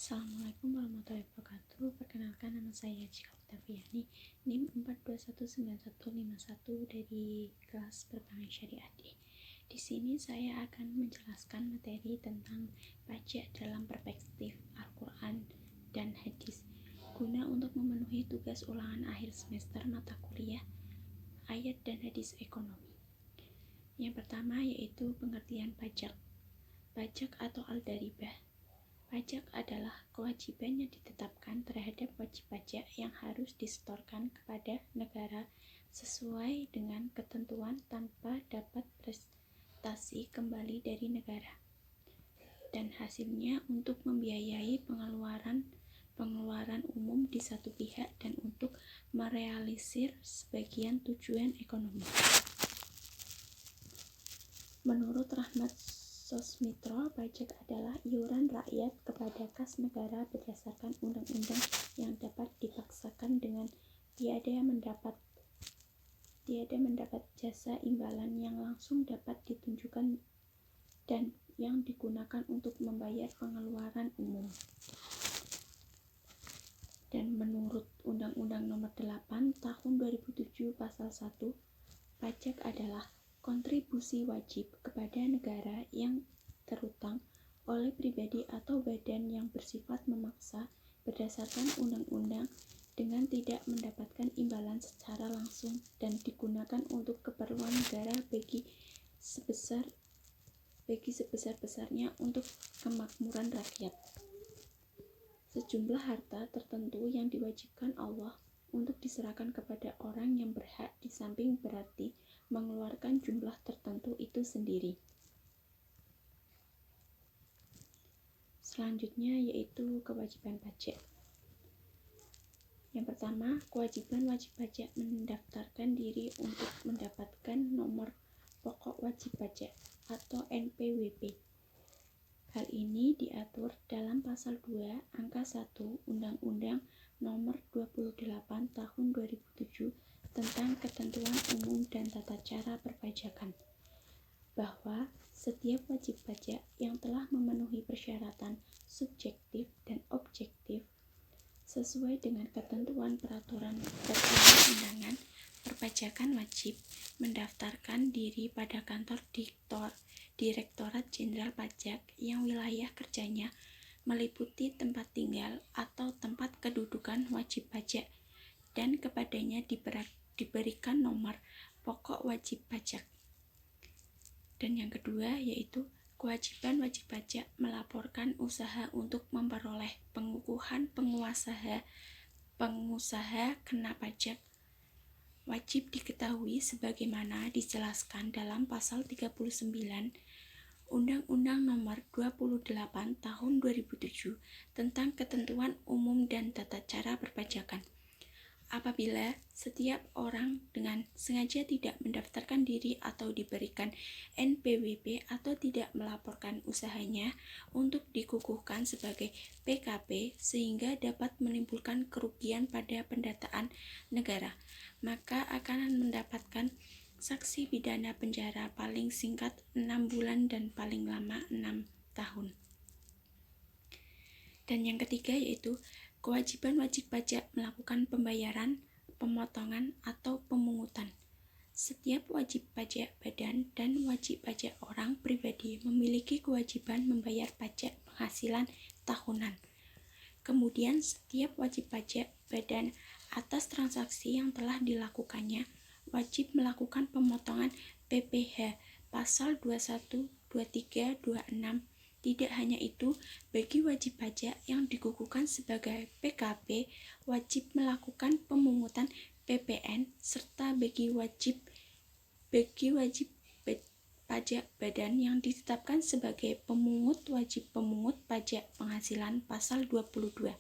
Assalamualaikum warahmatullahi wabarakatuh. Perkenalkan, nama saya Cika Oktaviani, NIM 42191151 dari kelas Perbankan Syariah D. Di sini saya akan menjelaskan materi tentang pajak dalam perspektif Al-Quran dan hadis, guna untuk memenuhi tugas ulangan akhir semester mata kuliah ayat dan hadis ekonomi. Yang pertama yaitu pengertian pajak. Pajak atau al-daribah. Pajak adalah kewajiban yang ditetapkan terhadap wajib pajak yang harus disetorkan kepada negara sesuai dengan ketentuan tanpa dapat prestasi kembali dari negara, dan hasilnya untuk membiayai pengeluaran umum di satu pihak dan untuk merealisir sebagian tujuan ekonomi. Menurut Rahmat Sosmitro, pajak adalah iuran rakyat kepada kas negara berdasarkan undang-undang yang dapat dipaksakan dengan tiada mendapat jasa imbalan yang langsung dapat ditunjukkan dan yang digunakan untuk membayar pengeluaran umum. Dan menurut Undang-Undang Nomor 8 Tahun 2007 Pasal 1, pajak adalah kontribusi wajib kepada negara yang terutang oleh pribadi atau badan yang bersifat memaksa berdasarkan undang-undang dengan tidak mendapatkan imbalan secara langsung dan digunakan untuk keperluan negara bagi sebesar-besarnya untuk kemakmuran rakyat. Sejumlah harta tertentu yang diwajibkan Allah untuk diserahkan kepada orang yang berhak, di samping berarti mengeluarkan jumlah tertentu itu sendiri. Selanjutnya yaitu kewajiban pajak. Yang pertama, kewajiban wajib pajak mendaftarkan diri untuk mendapatkan nomor pokok wajib pajak atau NPWP. Hal ini diatur dalam pasal 2 angka 1 Undang-Undang Nomor 28 Tahun 2007 tentang Ketentuan Umum dan Tata Cara Perpajakan, bahwa setiap wajib pajak yang telah memenuhi persyaratan subjektif dan objektif sesuai dengan ketentuan peraturan perundang-undangan perpajakan wajib mendaftarkan diri pada kantor Direktorat Jenderal Pajak yang wilayah kerjanya meliputi tempat tinggal atau tempat kedudukan wajib pajak, dan kepadanya diberikan nomor pokok wajib pajak. Dan yang kedua yaitu kewajiban wajib pajak melaporkan usaha untuk memperoleh pengukuhan pengusaha kena pajak. Wajib diketahui sebagaimana dijelaskan dalam pasal 39 Undang-Undang Nomor 28 Tahun 2007 tentang Ketentuan Umum dan Tata Cara Perpajakan. Apabila setiap orang dengan sengaja tidak mendaftarkan diri atau diberikan NPWP atau tidak melaporkan usahanya untuk dikukuhkan sebagai PKP sehingga dapat menimbulkan kerugian pada pendataan negara, maka akan mendapatkan sanksi pidana penjara paling singkat 6 bulan dan paling lama 6 tahun. Dan yang ketiga yaitu kewajiban wajib pajak melakukan pembayaran, pemotongan, atau pemungutan. Setiap wajib pajak badan dan wajib pajak orang pribadi memiliki kewajiban membayar pajak penghasilan tahunan. Kemudian setiap wajib pajak badan atas transaksi yang telah dilakukannya wajib melakukan pemotongan PPh pasal 21, 23, 26. Tidak hanya itu, bagi wajib pajak yang dikukuhkan sebagai PKP wajib melakukan pemungutan PPN, serta bagi wajib pajak badan yang ditetapkan sebagai pemungut wajib pemungut pajak penghasilan pasal 22.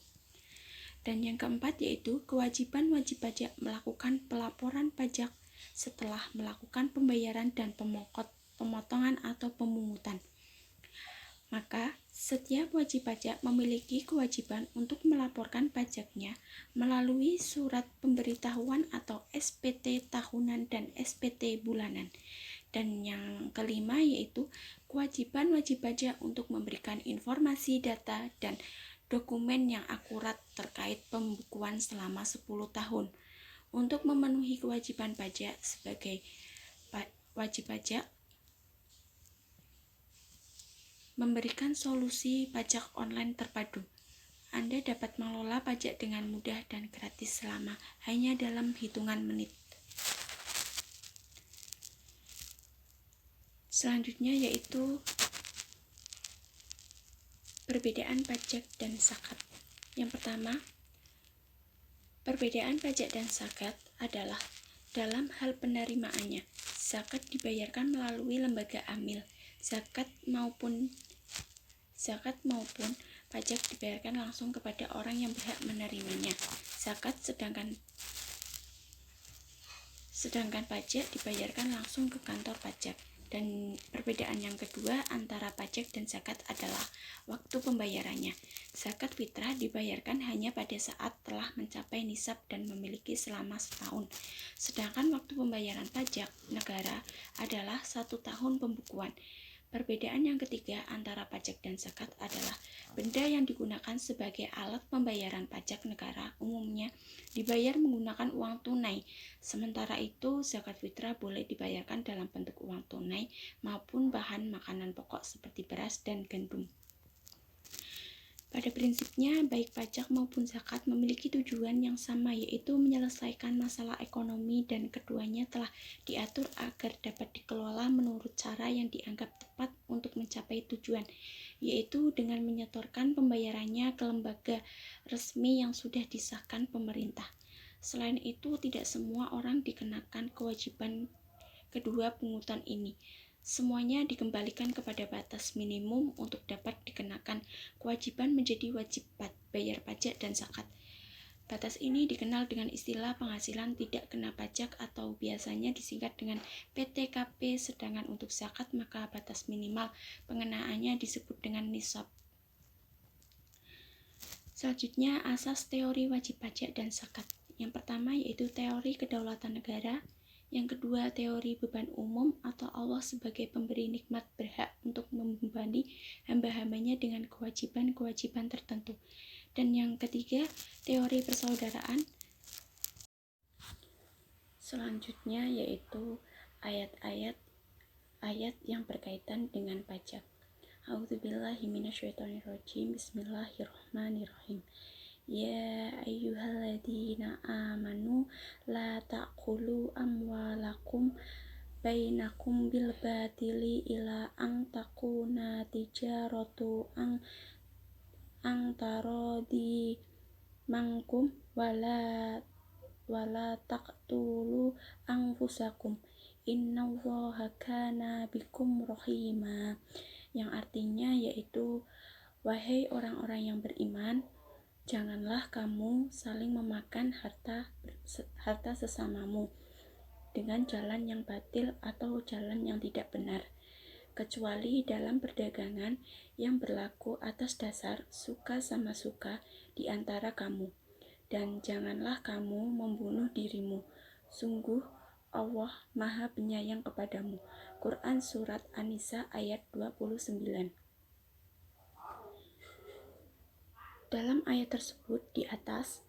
Dan yang keempat yaitu kewajiban wajib pajak melakukan pelaporan pajak setelah melakukan pembayaran dan pemotongan atau pemungutan. Maka, setiap wajib pajak memiliki kewajiban untuk melaporkan pajaknya melalui surat pemberitahuan atau SPT tahunan dan SPT bulanan. Dan yang kelima yaitu kewajiban wajib pajak untuk memberikan informasi data dan dokumen yang akurat terkait pembukuan selama 10 tahun. Untuk memenuhi kewajiban pajak sebagai wajib pajak, memberikan solusi pajak online terpadu. Anda dapat mengelola pajak dengan mudah dan gratis selama hanya dalam hitungan menit. Selanjutnya yaitu perbedaan pajak dan zakat. Yang pertama, perbedaan pajak dan zakat adalah dalam hal penerimaannya. Zakat dibayarkan melalui lembaga amil. Zakat maupun pajak dibayarkan langsung kepada orang yang berhak menerimanya. Zakat sedangkan pajak dibayarkan langsung ke kantor pajak. Dan perbedaan yang kedua antara pajak dan zakat adalah waktu pembayarannya. Zakat fitrah dibayarkan hanya pada saat telah mencapai nisab dan memiliki selama setahun. Sedangkan waktu pembayaran pajak negara adalah 1 tahun pembukuan. Perbedaan yang ketiga antara pajak dan zakat adalah benda yang digunakan sebagai alat pembayaran pajak negara umumnya dibayar menggunakan uang tunai. Sementara itu, zakat fitrah boleh dibayarkan dalam bentuk uang tunai maupun bahan makanan pokok seperti beras dan gandum. Pada prinsipnya, baik pajak maupun zakat memiliki tujuan yang sama, yaitu menyelesaikan masalah ekonomi, dan keduanya telah diatur agar dapat dikelola menurut cara yang dianggap tepat untuk mencapai tujuan, yaitu dengan menyetorkan pembayarannya ke lembaga resmi yang sudah disahkan pemerintah. Selain itu, tidak semua orang dikenakan kewajiban kedua pungutan ini. Semuanya dikembalikan kepada batas minimum untuk dapat dikenakan kewajiban menjadi wajib bayar pajak dan zakat. Batas ini dikenal dengan istilah penghasilan tidak kena pajak atau biasanya disingkat dengan PTKP, sedangkan untuk zakat maka batas minimal pengenaannya disebut dengan nisab. Selanjutnya, asas teori wajib pajak dan zakat. Yang pertama yaitu teori kedaulatan negara. Yang kedua, teori beban umum atau Allah sebagai pemberi nikmat berhak untuk membebani hamba-hambanya dengan kewajiban-kewajiban tertentu. Dan yang ketiga, teori persaudaraan. Selanjutnya yaitu ayat-ayat yang berkaitan dengan pajak. A'udzubillahi minasyaitonirrajim. Bismillahirrahmanirrahim. Ya ayyuhalladzina amanu la ta'kulu amwalakum bainakum bil batili ila ang takuna tijaratu ang tarodi mangkum wala taqtulu anfusakum innallaha kana bikum rahima, yang artinya yaitu wahai orang-orang yang beriman, janganlah kamu saling memakan harta sesamamu dengan jalan yang batil atau jalan yang tidak benar, kecuali dalam perdagangan yang berlaku atas dasar suka sama suka di antara kamu. Dan janganlah kamu membunuh dirimu. Sungguh Allah Maha Penyayang kepadamu. Quran Surat An-Nisa ayat 29. Dalam ayat tersebut di atas,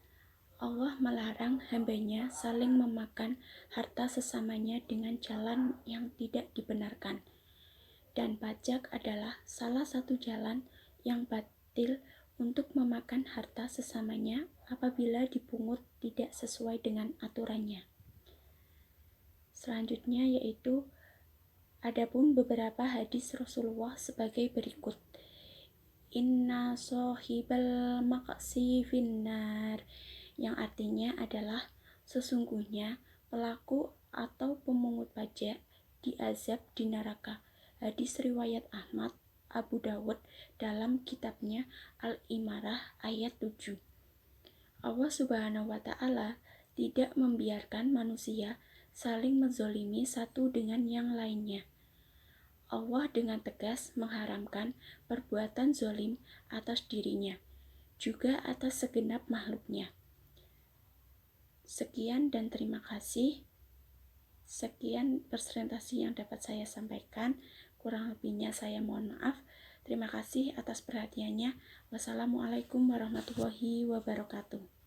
Allah melarang hambanya saling memakan harta sesamanya dengan jalan yang tidak dibenarkan. Dan pajak adalah salah satu jalan yang batil untuk memakan harta sesamanya apabila dipungut tidak sesuai dengan aturannya. Selanjutnya yaitu adapun beberapa hadis Rasulullah sebagai berikut. Inna sohibal maqsi finnar, yang artinya adalah sesungguhnya pelaku atau pemungut pajak diazab di neraka. Hadis riwayat Ahmad, Abu Dawud dalam kitabnya Al-Imarah ayat 7. Allah Subhanahu wa Ta'ala tidak membiarkan manusia saling menzolimi satu dengan yang lainnya. Allah dengan tegas mengharamkan perbuatan zolim atas dirinya, juga atas segenap makhluknya. Sekian dan terima kasih. Sekian presentasi yang dapat saya sampaikan. Kurang lebihnya saya mohon maaf. Terima kasih atas perhatiannya. Wassalamualaikum warahmatullahi wabarakatuh.